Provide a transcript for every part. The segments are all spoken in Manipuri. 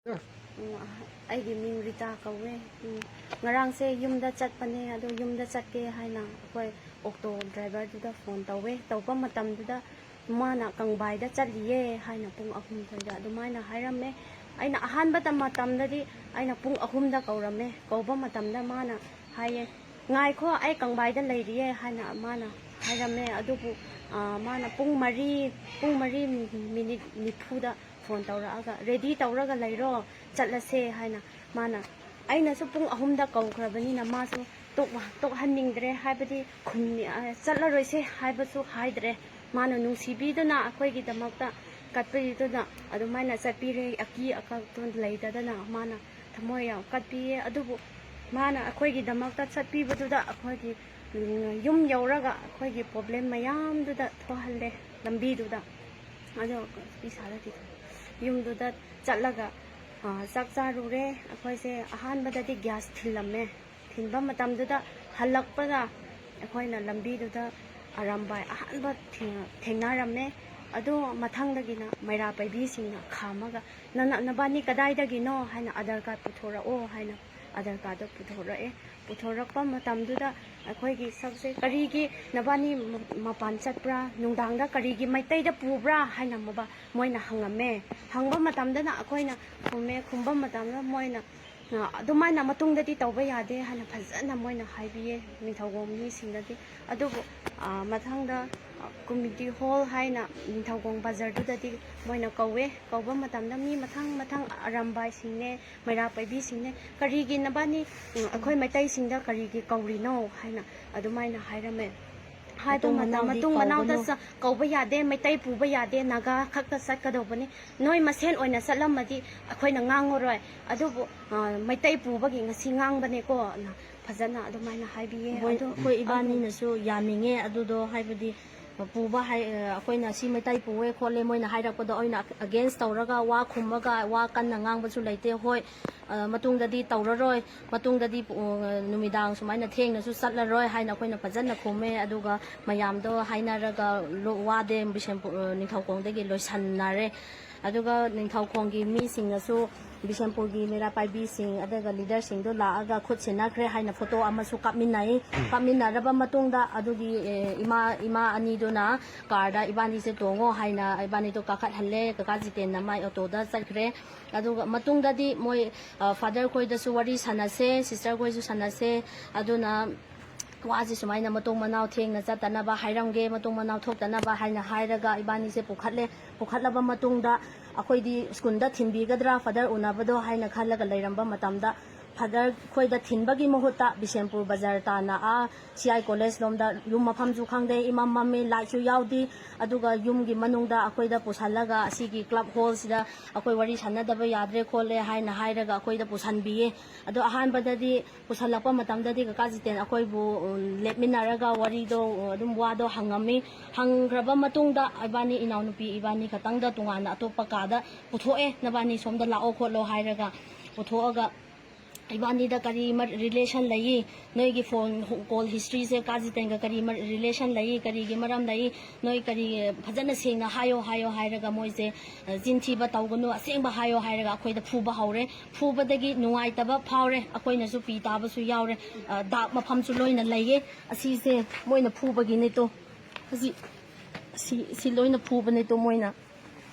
ꯑꯩꯒꯤ ꯃꯤꯡ ꯔꯤꯇꯥ ꯀꯧꯋꯦ ꯉꯔꯥꯡꯁꯦ ꯌꯨꯝꯗ ꯆꯠꯄꯅꯦ ꯑꯗꯣ ꯌꯨꯝꯗ ꯆꯠꯀꯦ ꯍꯥꯏꯅ ꯑꯩꯈꯣꯏ ꯑꯣꯛꯇꯣ ꯗ꯭ꯔꯥꯏꯚꯔꯗꯨꯗ ꯐꯣꯟ ꯇꯧꯕ ꯃꯇꯝꯗꯨꯗ ꯃꯥꯅ ꯀꯪꯕꯥꯏꯗ ꯆꯠꯂꯤꯌꯦ ꯍꯥꯏꯅ ꯄꯨꯡ 3 ꯑꯗꯨꯃꯥꯏꯅ ꯍꯥꯏꯔꯝꯃꯦ ꯑꯩꯅ ꯑꯍꯥꯟꯕ ꯃꯇꯝꯗꯗꯤ ꯑꯩꯅ ꯄꯨꯡ 3ꯗ ꯀꯧꯔꯝꯃꯦ ꯀꯧꯕ ꯃꯇꯝꯗ ꯃꯥꯅ ꯍꯥꯏꯌꯦ ꯉꯥꯏꯈꯣ ꯑꯩ ꯀꯪꯕꯥꯏꯗ ꯂꯩꯔꯤꯌꯦ ꯍꯥꯏꯅ ꯃꯥꯅ ꯍꯥꯏꯔꯝꯃꯦ ꯑꯗꯨꯕꯨ ꯃꯥꯅ ꯄꯨꯡ 4 ꯃꯤꯅꯤꯠ 90ꯗ ꯐꯣꯟ ꯇꯧꯔꯛꯑꯒ ꯔꯦꯗꯤ ꯇꯧꯔꯒ ꯂꯩꯔꯣ ꯆꯠꯂꯁꯦ ꯍꯥꯏꯅ ꯃꯥꯅ ꯑꯩꯅꯁꯨ ꯄꯨꯡ 3ꯗ ꯀꯧꯈ꯭ꯔꯕꯅꯤꯅ ꯃꯥꯁꯨ ꯇꯣꯛꯍꯟꯅꯤꯡꯗ꯭ꯔꯦ ꯍꯥꯏꯕꯗꯤ ꯆꯠꯂꯔꯣꯏꯁꯦ ꯍꯥꯏꯕꯁꯨ ꯍꯥꯏꯗ꯭ꯔꯦ ꯃꯥꯅ ꯅꯨꯡꯁꯤꯕꯤꯗꯨꯅ ꯑꯩꯈꯣꯏꯒꯤꯗꯃꯛꯇ ꯀꯠꯄꯤꯗꯨꯅ ꯑꯗꯨꯃꯥꯏꯅ ꯆꯠꯄꯤꯔꯦ ꯑꯀꯤ ꯑꯀꯛꯇꯨ ꯂꯩꯇꯗꯅ ꯃꯥꯅ ꯊꯃꯣꯏ ꯌꯥꯝ ꯀꯠꯄꯤꯌꯦ ꯑꯗꯨꯕꯨ ꯃꯥꯅ ꯑꯩꯈꯣꯏꯒꯤꯗꯃꯛꯇ ꯆꯠꯄꯤꯕꯗꯨꯗ ꯑꯩꯈꯣꯏꯒꯤ ꯌꯨꯝ ꯌꯧꯔꯒ ꯑꯩꯈꯣꯏꯒꯤ ꯄ꯭ꯔꯣꯕ꯭ꯂꯦꯝ ꯃꯌꯥꯝꯗꯨꯗ ꯊꯣꯛꯍꯜꯂꯦ ꯂꯝꯕꯤꯗꯨꯗ ꯑꯗꯣ ꯌꯨꯝꯗꯨꯗ ꯆꯠꯂꯒ ꯆꯥꯛ ꯆꯥꯔꯨꯔꯦ ꯑꯩꯈꯣꯏꯁꯦ ꯑꯍꯥꯟꯕꯗꯗꯤ ꯒ꯭ꯌꯥꯁ ꯊꯤꯜꯂꯝꯃꯦ ꯊꯤꯟꯕ ꯃꯇꯝꯗꯨꯗ ꯍꯜꯂꯛꯄꯗ ꯑꯩꯈꯣꯏꯅ ꯂꯝꯕꯤꯗꯨꯗ ꯑꯔꯥꯝꯕꯥꯏ ꯑꯍꯥꯟꯕ ꯊꯦꯡꯅꯔꯝꯃꯦ ꯑꯗꯣ ꯃꯊꯪꯗꯒꯤꯅ ꯃꯩꯔꯥ ꯄꯥꯏꯕꯤꯁꯤꯡꯅ ꯈꯥꯝꯃꯒ ꯅꯕꯥꯅꯤ ꯀꯗꯥꯏꯗꯒꯤꯅꯣ ꯍꯥꯏꯅ ꯑꯙꯥꯔ ꯀꯥꯔꯗ ꯄꯨꯊꯣꯔꯛꯑꯣ ꯍꯥꯏꯅ ꯑꯙꯥꯔ ꯀꯥꯔꯗꯗꯣ ꯄꯨꯊꯣꯔꯛꯑꯦ ꯄꯨꯊꯣꯔꯛꯄ ꯃꯇꯝꯗꯨꯗ ꯑꯩꯈꯣꯏꯒꯤ ꯁꯛꯁꯦ ꯀꯔꯤꯒꯤ ꯅꯕꯥꯅꯤ ꯃꯄꯥꯟ ꯆꯠꯄ꯭ꯔꯥ ꯅꯨꯡꯗꯥꯡꯗ ꯀꯔꯤꯒꯤ ꯃꯩꯇꯩꯗ ꯄꯨꯕ꯭ꯔꯥ ꯍꯥꯏꯅ ꯃꯣꯏꯅ ꯍꯪꯉꯝꯃꯦ ꯍꯪꯕ ꯃꯇꯝꯗꯅ ꯑꯩꯈꯣꯏꯅ ꯈꯨꯝꯕ ꯃꯇꯝꯗ ꯃꯣꯏꯅ ꯑꯗꯨꯃꯥꯏꯅ ꯃꯇꯨꯡꯗꯗꯤ ꯇꯧꯕ ꯌꯥꯗꯦ ꯍꯥꯏꯅ ꯐꯖꯅ ꯃꯣꯏꯅ ꯍꯥꯏꯕꯤꯌꯦ ꯅꯤꯡꯊꯧꯈꯣꯡ ꯃꯤꯁꯤꯡꯗꯗꯤ ꯑꯗꯨꯕꯨ ꯃꯊꯪꯗ ꯀꯝꯃ꯭ꯌꯨꯅꯤꯇꯤ ꯍꯣꯜ ꯍꯥꯏꯅ ꯅꯤꯡꯊꯧꯈꯣꯡ ꯕꯖꯥꯔꯗꯨꯗꯗꯤ ꯃꯣꯏꯅ ꯀꯧꯕ ꯃꯇꯝꯗ ꯃꯤ ꯃꯊꯪ ꯑꯔꯥꯝꯕꯥꯏꯁꯤꯡꯅꯦ ꯃꯩꯔꯥ ꯄꯥꯏꯕꯤꯁꯤꯡꯅꯦ ꯀꯔꯤꯒꯤ ꯅꯕꯥꯅꯤ ꯑꯩꯈꯣꯏ ꯃꯩꯇꯩꯁꯤꯡꯗ ꯀꯔꯤꯒꯤ ꯀꯧꯔꯤꯅꯣ ꯍꯥꯏꯅ ꯑꯗꯨꯃꯥꯏꯅ ꯍꯥꯏꯔꯝꯃꯦ ꯍꯥꯏꯕ ꯃꯇꯨꯡ ꯃꯅꯥꯎꯗ ꯀꯧꯕ ꯌꯥꯗꯦ ꯃꯩꯇꯩ ꯄꯨꯕ ꯌꯥꯗꯦ ꯅꯥꯒꯥ ꯈꯛꯇ ꯆꯠꯀꯗꯧꯕꯅꯤ ꯅꯣꯏ ꯃꯁꯦꯟ ꯑꯣꯏꯅ ꯆꯠꯂꯝꯃꯗꯤ ꯑꯩꯈꯣꯏꯅ ꯉꯥꯡꯉꯔꯣꯏ ꯑꯗꯨꯕꯨ ꯃꯩꯇꯩ ꯄꯨꯕꯒꯤ ꯉꯁꯤ ꯉꯥꯡꯕꯅꯦꯀꯣ ꯐꯖꯅ ꯑꯗꯨꯃꯥꯏꯅ ꯍꯥꯏꯕꯤꯌꯦ ꯑꯩꯈꯣꯏ ꯏꯕꯥꯅꯤꯅꯁꯨ ꯌꯥꯅꯤꯡꯉꯦ ꯑꯗꯨꯗꯣ ꯍꯥꯏꯕꯗꯤ ꯄꯨꯕ ꯑꯩꯈꯣꯏꯅ ꯁꯤ ꯃꯩꯇꯩ ꯄꯨꯋꯦ ꯈꯣꯠꯂꯦ ꯃꯣꯏꯅ ꯍꯥꯏꯔꯛꯄꯗꯣ ꯑꯩꯅ ꯑꯒꯦꯟꯁ ꯇꯧꯔꯒ ꯋꯥ ꯈꯨꯝꯃꯒ ꯋꯥ ꯀꯟꯅ ꯉꯥꯡꯕꯁꯨ ꯂꯩꯇꯦ ꯍꯣꯏ ꯃꯇꯨꯡꯗꯗꯤ ꯇꯧꯔꯔꯣꯏ ꯃꯇꯨꯡꯗꯗꯤ ꯅꯨꯃꯤꯗꯥꯡ ꯁꯨꯃꯥꯏꯅ ꯊꯦꯡꯅꯁꯨ ꯆꯠꯂꯔꯣꯏ ꯍꯥꯏꯅ ꯑꯩꯈꯣꯏꯅ ꯐꯖꯅ ꯈꯨꯝꯃꯦ ꯑꯗꯨꯒ ꯃꯌꯥꯝꯗꯣ ꯍꯥꯏꯅꯔꯒ ꯋꯥꯗꯦ ꯕꯤꯁꯦꯝꯄꯨꯔ ꯅꯤꯡꯊꯧꯈꯣꯡꯗꯒꯤ ꯂꯣꯏꯁꯟꯅꯔꯦ ꯑꯗꯨꯒ ꯅꯤꯡꯊꯧꯈꯣꯡꯒꯤ ꯃꯤꯁꯤꯡꯅꯁꯨ ꯕꯤꯁꯦꯝꯄꯨꯔꯒꯤ ꯃꯩꯔꯥ ꯄꯥꯏꯕꯤꯁꯤꯡ ꯑꯗꯨꯒ ꯂꯤꯗꯔꯁꯤꯡꯗꯣ ꯂꯥꯛꯑꯒ ꯈꯨꯠ ꯁꯤꯟꯅꯈ꯭ꯔꯦ ꯍꯥꯏꯅ ꯐꯣꯇꯣ ꯑꯃꯁꯨ ꯀꯥꯞꯃꯤꯟꯅꯔꯕ ꯃꯇꯨꯡꯗ ꯑꯗꯨꯒꯤ ꯏꯃꯥ ꯑꯅꯤꯗꯨꯅ ꯀꯥꯔꯗ ꯏꯕꯥꯅꯤꯁꯦ ꯇꯣꯡꯉꯣ ꯍꯥꯏꯅ ꯏꯕꯥꯅꯤꯗꯣ ꯀꯥꯈꯠꯍꯜꯂꯦ ꯀꯀꯥ ꯖꯤꯇꯦꯟꯅ ꯃꯥꯏ ꯑꯣꯇꯣꯗ ꯆꯠꯈ꯭ꯔꯦ ꯑꯗꯨꯒ ꯃꯇꯨꯡꯗꯗꯤ ꯃꯣꯏ ꯐꯥꯗꯔ ꯈꯣꯏꯗꯁꯨ ꯋꯥꯔꯤ ꯁꯥꯟꯅꯁꯦ ꯁꯤꯁꯇꯔ ꯈꯣꯏꯁꯨ ꯁꯥꯟꯅꯁꯦ ꯑꯗꯨꯅ ꯋꯥꯁꯤ ꯁꯨꯃꯥꯏꯅ ꯃꯇꯨꯡ ꯃꯅꯥꯎ ꯊꯦꯡꯅ ꯆꯠꯇꯅꯕ ꯍꯥꯏꯔꯝꯒꯦ ꯃꯇꯨꯡ ꯃꯅꯥꯎ ꯊꯣꯛꯇꯅꯕ ꯍꯥꯏꯅ ꯍꯥꯏꯔꯒ ꯏꯕꯥꯅꯤꯁꯦ ꯄꯨꯈꯠꯂꯕ ꯃꯇꯨꯡꯗ ꯑꯩꯈꯣꯏꯗꯤ ꯁ꯭ꯀꯨꯜꯗ ꯊꯤꯟꯕꯤꯒꯗ꯭ꯔꯥ ꯐꯥꯗꯔ ꯎꯅꯕꯗꯣ ꯍꯥꯏꯅ ꯈꯜꯂꯒ ꯂꯩꯔꯝꯕ ꯃꯇꯝꯗ ꯐꯥꯗꯔ ꯈꯣꯏꯗ ꯊꯤꯟꯕꯒꯤ ꯃꯍꯨꯠꯇ ꯕꯤꯁꯦꯝꯄꯨꯔ ꯕꯖꯥꯔ ꯇꯥꯅ CI ꯀꯣꯂꯦꯖ ꯂꯣꯝꯗ ꯌꯨꯝ ꯃꯐꯝꯁꯨ ꯈꯪꯗꯦ ꯏꯃꯝ ꯃꯝꯃꯤ ꯂꯥꯏꯠꯁꯨ ꯌꯥꯎꯗꯦ ꯑꯗꯨꯒ ꯌꯨꯝꯒꯤ ꯃꯅꯨꯡꯗ ꯑꯩꯈꯣꯏꯗ ꯄꯨꯁꯜꯂꯒ ꯑꯁꯤꯒꯤ ꯀ꯭ꯂꯕ ꯍꯣꯜꯁꯤꯗ ꯑꯩꯈꯣꯏ ꯋꯥꯔꯤ ꯁꯥꯟꯅꯗꯕ ꯌꯥꯗ꯭ꯔꯦ ꯈꯣꯠꯂꯦ ꯍꯥꯏꯅ ꯍꯥꯏꯔꯒ ꯑꯩꯈꯣꯏꯗ ꯄꯨꯁꯟꯕꯤꯌꯦ ꯑꯗꯣ ꯑꯍꯥꯟꯕꯗꯗꯤ ꯄꯨꯁꯜꯂꯛꯄ ꯃꯇꯝꯗꯗꯤ ꯀꯀꯥ ꯖꯤꯇꯦꯟ ꯑꯩꯈꯣꯏꯕꯨ ꯂꯦꯞꯃꯤꯟꯅꯔꯒ ꯋꯥꯔꯤꯗꯣ ꯑꯗꯨꯝ ꯋꯥꯗꯣ ꯍꯪꯈ꯭ꯔꯕ ꯃꯇꯨꯡꯗ ꯏꯕꯥꯅꯤ ꯏꯅꯥꯎꯅꯨꯄꯤ ꯏꯕꯥꯅꯤ ꯈꯛꯇꯪꯗ ꯇꯣꯉꯥꯟꯅ ꯑꯇꯣꯞꯄ ꯀꯥꯗ ꯄꯨꯊꯣꯛꯑꯦ ꯅꯕꯥꯅꯤ ꯁꯣꯝꯗ ꯂꯥꯛꯑꯣ ꯈꯣꯠꯂꯣ ꯍꯥꯏꯔꯒ ꯄꯨꯊꯣꯛꯑꯒ इबानी करी रिलेशन लई नई फोन कॉल हिस्ट्री से काजितेंग करी रिलेशन लई करी मरम लई नई करी फजन सेंगना हायो हायो हायरगा मोइसे जिनथीबा तौगनु असेंबा हायो हायरगा अखोइदा फुबा हौरे फुबदगी नुंगाइतबा फावरे अखोइनासु पी ताबसु यावरे दाग मफमसु लोइना लइये असीसे मोइना फुबगी नेतो सी लोइना फुबने तो मोइना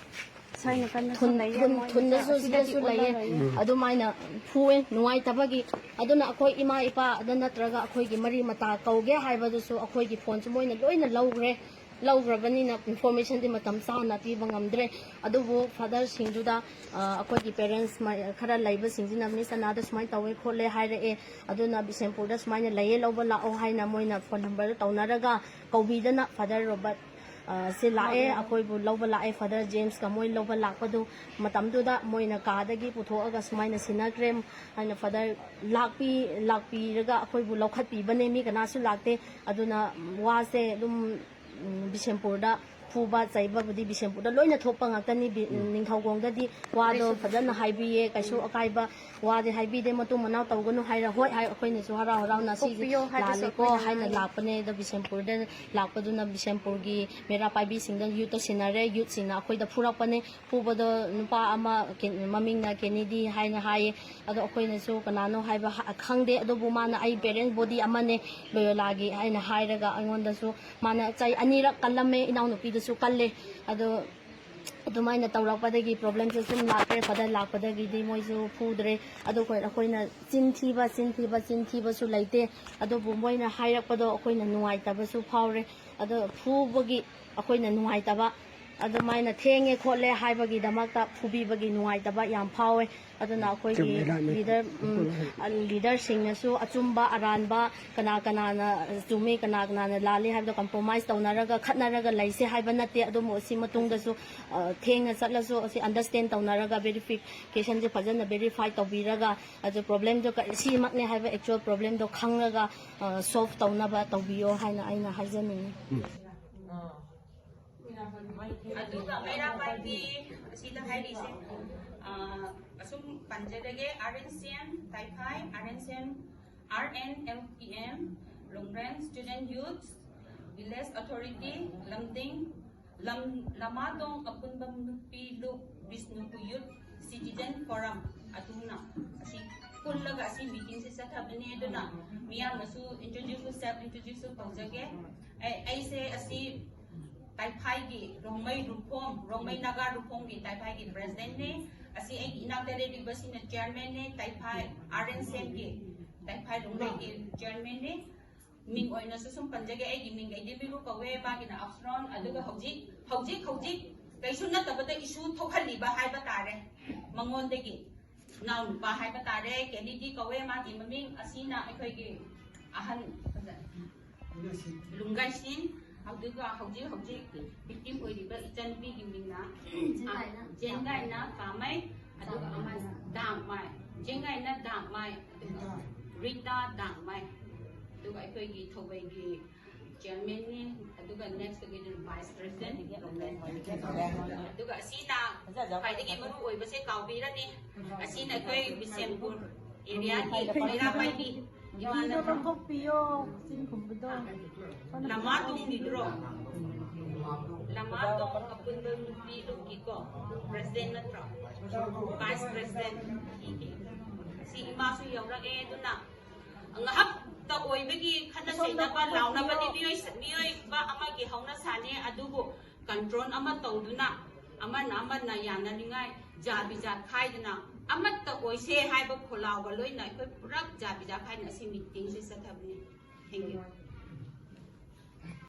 थुनसु सिदसु लइये अदुमाइना फुए नुंगाइतबगी अदुना अखोइ इमा इपा अद नत्रगा अखोइगी मरी मता कौगे हाइबदुसु अखोइगी फोन सु मोइना लोइना लौग्रबनिना इन्फॉर्मेशन दि मतम चाना पीबा ngamdre अदुबु फादर सिंगदुदा अखोइगी पेरेंट्स खरा लैब सिंगजिना मिस अनादा सुमाइ तवे खोले हाइरए अदुना बिसेमपुरदा सुमाइना लइये लौबा लाओ हाइना मोइना फोन नंबर तौनारगा कौबीदना फादर रॉबर्ट से लाए अखोइबु लौबा लाए फादर जेम्स का मोइ लौबा लाकपदु मतमदुदा मोइना कादगी पुथोअगा सुमाइना सिनाग्रे हाइना फादर लाकपीरगा अखोइबु लौखतपीबने मी कनासु लाक्ते अदुना वासे दुम बिसेमपुरदा ꯐꯨꯕ ꯆꯩꯕꯕꯨꯗꯤ ꯕꯤꯁꯦꯝꯄꯨꯔꯗ ꯂꯣꯏꯅ ꯊꯣꯛꯄ ꯉꯥꯛꯇꯅꯤ ꯅꯤꯡꯊꯧꯈꯣꯡꯗꯗꯤ ꯋꯥꯗꯣ ꯐꯖꯅ ꯍꯥꯏꯕꯤꯌꯦ ꯀꯩꯁꯨ ꯑꯀꯥꯏꯕ ꯋꯥꯗꯤ ꯍꯥꯏꯕꯤꯗꯦ ꯃꯇꯨꯡ ꯃꯅꯥꯎ ꯇꯧꯒꯅꯨ ꯍꯥꯏꯔ ꯍꯣꯏ ꯑꯩꯈꯣꯏꯅꯁꯨ ꯍꯔꯥꯎ ꯍꯔꯥꯎꯅ ꯁꯤꯁꯦ ꯂꯥꯜꯂꯦꯀꯣ ꯍꯥꯏꯅ ꯂꯥꯛꯄꯅꯦ ꯑꯗꯣ ꯕꯤꯁꯦꯝꯄꯨꯔꯗ ꯂꯥꯛꯄꯗꯨꯅ ꯕꯤꯁꯦꯝꯄꯨꯔꯒꯤ ꯃꯦꯔꯥ ꯄꯥꯏꯕꯤꯁꯤꯡꯗ ꯌꯨꯠꯇ ꯁꯤꯟꯅꯔꯦ ꯌꯨꯠꯁꯤꯡꯅ ꯑꯩꯈꯣꯏꯗ ꯐꯨꯔꯛꯄꯅꯦ ꯐꯨꯕꯗꯣ ꯅꯨꯄꯥ ꯑꯃ ꯃꯃꯤꯡꯅ ꯀꯦꯅꯤꯗꯤ ꯍꯥꯏꯅ ꯍꯥꯏꯌꯦ ꯑꯗꯣ ꯑꯩꯈꯣꯏꯅꯁꯨ ꯀꯅꯥꯅꯣ ꯍꯥꯏꯕ ꯈꯪꯗꯦ ꯑꯗꯨꯕꯨ ꯃꯥꯅ ꯑꯩ ꯄꯦꯔꯦꯟꯁ ꯕꯣꯗꯤ ꯑꯃꯅꯦ ꯂꯣꯌꯣꯂꯥꯒꯤ ꯍꯥꯏꯅ ꯍꯥꯏꯔꯒ ꯑꯩꯉꯣꯟꯗꯁꯨ ꯃꯥꯅ ꯆꯩ ꯑꯅꯤꯔꯛ ꯀꯜꯂꯝꯃꯦ ꯏꯅꯥꯎꯅꯨꯄꯤꯗꯨꯁꯨ ꯀꯜꯂꯦ ꯑꯗꯣ ꯑꯗꯨꯃꯥꯏꯅ ꯇꯧꯔꯛꯄꯗꯒꯤ ꯄ꯭ꯔꯣꯕ꯭ꯂꯦꯝꯁꯦ ꯁꯨꯝ ꯂꯥꯛꯈ꯭ꯔꯦ ꯐꯗ ꯂꯥꯛꯄꯗꯒꯤꯗꯤ ꯃꯣꯏꯁꯨ ꯐꯨꯗ꯭ꯔꯦ ꯑꯗꯨ ꯑꯩꯈꯣꯏꯅ ꯆꯤꯟꯊꯤꯕꯁꯨ ꯂꯩꯇꯦ ꯑꯗꯨꯕꯨ ꯃꯣꯏꯅ ꯍꯥꯏꯔꯛꯄꯗꯣ ꯑꯩꯈꯣꯏꯅ ꯅꯨꯡꯉꯥꯏꯇꯕꯁꯨ ꯐꯥꯎꯔꯦ ꯑꯗꯣ ꯐꯨꯕꯒꯤ ꯑꯩꯈꯣꯏꯅ ꯅꯨꯡꯉꯥꯏꯇꯕ ꯑꯗꯨꯃꯥꯏꯅ ꯊꯦꯡꯉꯦ ꯈꯣꯠꯂꯦ ꯍꯥꯏꯕꯒꯤꯗꯃꯛꯇ ꯐꯨꯕꯤꯕꯒꯤ ꯅꯨꯡꯉꯥꯏꯇꯕ ꯌꯥꯝ ꯐꯥꯎꯋꯦ ꯑꯗꯨꯅ ꯑꯩꯈꯣꯏꯒꯤ ꯂꯤꯗꯔꯁꯤꯡꯅꯁꯨ ꯑꯆꯨꯝꯕ ꯑꯔꯥꯟꯕ ꯀꯅꯥꯅ ꯆꯨꯝꯃꯤ ꯀꯅꯥꯅ ꯂꯥꯜꯂꯤ ꯍꯥꯏꯕꯗꯣ ꯀꯝꯄ꯭ꯔꯣꯃꯥꯏꯁ ꯇꯧꯅꯔꯒ ꯈꯠꯅꯔꯒ ꯂꯩꯁꯦ ꯍꯥꯏꯕ ꯅꯠꯇꯦ ꯑꯗꯨꯕꯨ ꯑꯁꯤ ꯃꯇꯨꯡꯗꯁꯨ ꯊꯦꯡꯅ ꯆꯠꯂꯁꯨ ꯑꯁꯤ ꯑꯟꯗꯔꯁꯇꯦꯟ ꯇꯧꯅꯔꯒ ꯚꯦꯔꯤꯐꯤꯀꯦꯁꯟꯁꯦ ꯐꯖꯅ ꯚꯦꯔꯤꯐꯥꯏ ꯇꯧꯕꯤꯔꯒ ꯑꯗꯨ ꯄ꯭ꯔꯣꯕ꯭ꯂꯦꯝꯗꯣ ꯁꯤꯃꯛꯅꯦ ꯍꯥꯏꯕ ꯑꯦꯛꯆꯨꯑꯦꯜ ꯄ꯭ꯔꯣꯕ꯭ꯂꯦꯝꯗꯣ ꯈꯪꯉꯒ ꯁꯣꯜꯚ ꯇꯧꯅꯕ ꯇꯧꯕꯤꯌꯣ ꯍꯥꯏꯅ ꯑꯩꯅ ꯍꯥꯏꯖꯅꯤꯡꯉꯤ ꯑꯗꯨꯒ ꯃꯩꯔꯥ ꯄꯥꯏꯕꯤ ꯑꯁꯤꯗ ꯍꯥꯏꯔꯤꯁꯦ ꯑꯁꯨꯝ ꯄꯟꯖꯔꯒꯦ RNCM ꯇꯥꯏꯐꯥꯏ RNLPM ꯂꯣꯡꯔꯦꯟ ꯁ꯭ꯇꯨꯗꯦꯟꯠ ꯌꯨꯊ ꯚꯤꯂꯦꯖ ꯑꯣꯊꯣꯔꯤꯇꯤ ꯂꯝꯗꯤꯡ ꯂꯃꯥꯗꯣꯡ ꯑꯄꯨꯟꯕ ꯅꯨꯄꯤ ꯂꯨꯞ ꯕꯤꯁꯅꯨꯄꯨꯔ ꯌꯨꯊ ꯁꯤꯇꯤꯖꯦꯟ ꯐꯣꯔꯝ ꯑꯗꯨꯅ ꯑꯁꯤ ꯄꯨꯜꯂꯒ ꯑꯁꯤ ꯃꯤꯇꯤꯡꯁꯦ ꯆꯠꯊꯕꯅꯤ ꯑꯗꯨꯅ ꯃꯤꯌꯥꯝꯅꯁꯨ ꯁꯦꯜꯐ ꯏꯟꯇ꯭ꯔꯣꯗ꯭ꯌꯨꯁ ꯇꯧꯖꯒꯦ ꯑꯩꯁꯦ ꯑꯁꯤ ꯇꯥꯏꯐꯥꯏꯒꯤ ꯔꯣꯡꯃꯩ ꯅꯥꯒꯥ ꯔꯨꯄꯣꯡꯒꯤ ꯇꯥꯏꯐꯥꯏꯒꯤ ꯄ꯭ꯔꯦꯁꯤꯗꯦꯟꯠꯅꯦ ꯑꯁꯤ ꯑꯩꯒꯤ ꯏꯅꯥꯛꯇ ꯂꯩꯔꯤꯕꯁꯤꯅ ꯆꯤꯌꯔꯃꯦꯟꯅꯦ ꯇꯥꯏꯐꯥꯏ RNCMꯒꯤ ꯇꯥꯏꯐꯥꯏ ꯔꯣꯡꯃꯩꯒꯤ ꯆꯤꯌꯔꯃꯦꯟꯅꯦ ꯃꯤꯡ ꯑꯣꯏꯅꯁꯨ ꯁꯨꯝ ꯄꯟꯖꯒꯦ ꯑꯩꯒꯤ ꯃꯤꯡ ꯑꯩꯗꯤꯕꯤꯔꯨ ꯀꯧꯋꯦ ꯃꯥꯒꯤꯅ ꯑꯐ꯭ꯔꯣꯟ ꯑꯗꯨꯒ ꯍꯧꯖꯤꯛ ꯀꯩꯁꯨ ꯅꯠꯇꯕꯗ ꯏꯁꯨ ꯊꯣꯛꯍꯜꯂꯤꯕ ꯍꯥꯏꯕ ꯇꯥꯔꯦ ꯃꯉꯣꯟꯗꯒꯤ ꯅꯥꯎ ꯅꯨꯄꯥ ꯍꯥꯏꯕ ꯇꯥꯔꯦ ꯀꯦꯅꯤꯗꯤ ꯀꯧꯋꯦ ꯃꯥꯒꯤ ꯃꯃꯤꯡ ꯑꯁꯤꯅ ꯑꯩꯈꯣꯏꯒꯤ ꯑꯍꯟ ꯂꯨꯡꯒꯥꯏꯁꯤꯟ ꯑꯗꯨꯒ ꯍꯧꯖꯤꯛ ꯚꯤꯛꯇꯤꯝ ꯑꯣꯏꯔꯤꯕ ꯏꯆꯟꯅꯨꯄꯤꯒꯤ ꯃꯤꯡꯅ ꯖꯦꯟꯒꯥꯏꯅ ꯀꯥꯃꯩ ꯑꯗꯨꯒ ꯑꯃꯅ ꯗꯥꯡꯃꯥꯏ ꯖꯦꯟꯒꯥꯏꯅ ꯗꯥꯡꯃꯥꯏ ꯑꯗꯨꯒ ꯔꯤꯇꯥ ꯗꯥꯡꯃꯥꯏ ꯑꯗꯨꯒ ꯑꯩꯈꯣꯏꯒꯤ ꯊꯧꯕꯩꯒꯤ ꯆꯤꯌꯔꯃꯦꯟꯅꯤ ꯑꯗꯨꯒ ꯅꯦꯛꯁꯇꯒꯤꯗꯤ ꯚꯥꯏꯁ ꯄ꯭ꯔꯦꯁꯤꯗꯦꯟꯠ ꯑꯗꯨꯒ ꯑꯁꯤꯅ ꯈ꯭ꯋꯥꯏꯗꯒꯤ ꯃꯔꯨ ꯑꯣꯏꯕꯁꯦ ꯀꯥꯎꯕꯤꯔꯅꯤ ꯑꯁꯤꯅ ꯑꯩꯈꯣꯏ ꯕꯤꯁꯦꯝꯄꯨꯔ ꯑꯦꯔꯤꯌꯥꯒꯤ ꯃꯩꯔꯥ ꯄꯥꯏꯕꯤ ꯂꯃꯥꯗꯣꯡꯒꯤꯗ꯭ꯔꯣ ꯂꯃꯥꯗꯣꯡ ꯑꯄꯨꯟꯕ ꯅꯨꯄꯤ ꯂꯨꯞꯀꯤꯀꯣ ꯄ꯭ꯔꯦꯁꯤꯗꯦꯟꯠ ꯅꯠꯇ꯭ꯔꯣ ꯚꯥꯏꯁ ꯄ꯭ꯔꯦꯁꯤꯗꯦꯟꯠ ꯁꯤ ꯏꯃꯥꯁꯨ ꯌꯧꯔꯛꯑꯦ ꯑꯗꯨꯅ ꯉꯥꯏꯍꯥꯛꯇ ꯑꯣꯏꯕꯒꯤ ꯈꯠꯅ ꯆꯩꯅꯕ ꯂꯥꯎꯅꯕꯗꯤ ꯃꯤꯑꯣꯏꯕ ꯑꯃꯒꯤ ꯍꯧꯅꯁꯥꯅꯤ ꯑꯗꯨꯕꯨ ꯀꯟꯇ꯭ꯔꯣꯜ ꯑꯃ ꯇꯧꯗꯨꯅ ꯑꯃꯅ ꯌꯥꯅꯅꯤꯡꯉꯥꯏ ꯖꯥꯠ ꯕꯤꯖꯥꯠ ꯈꯥꯏꯗꯅ ꯑꯃꯠꯇ ꯑꯣꯏꯁꯦ ꯍꯥꯏꯕ ꯈꯣꯜꯂꯥꯎꯒ ꯂꯣꯏꯅ ꯑꯩꯈꯣꯏ ꯄꯨꯂꯞ ꯖꯥꯠ ꯕꯤꯖꯥꯠ ꯈꯥꯏꯗꯅ ꯑꯁꯤ ꯃꯤꯇꯤꯡꯁꯦ ꯆꯠꯊꯕꯅꯤ ꯊꯦꯡꯛ ꯌꯨ